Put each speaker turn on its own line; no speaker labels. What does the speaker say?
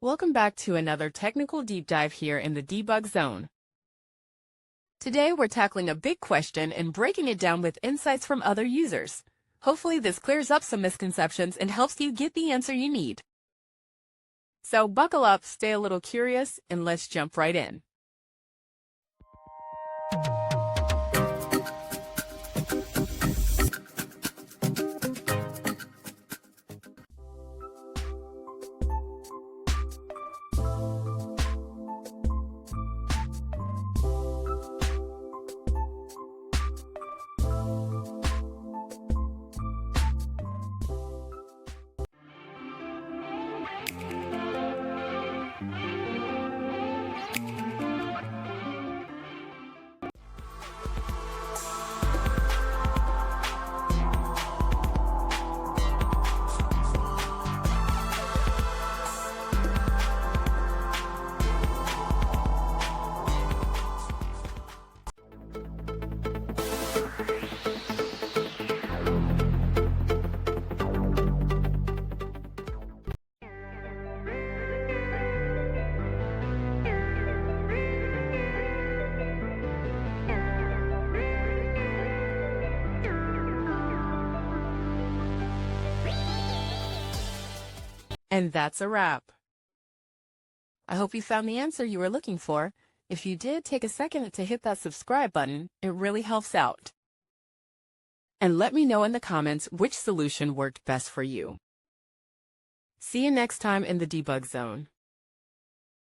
Welcome back to another technical deep dive here in the debug zone. Today we're tackling a big question and breaking it down with insights from other users. Hopefully this clears up some misconceptions and helps you get the answer you need. So buckle up, stay a little curious, and let's jump right in. And that's a wrap. I hope you found the answer you were looking for. If you did, take a second to hit that subscribe button. It really helps out. And let me know in the comments which solution worked best for you. See you next time in the debug zone.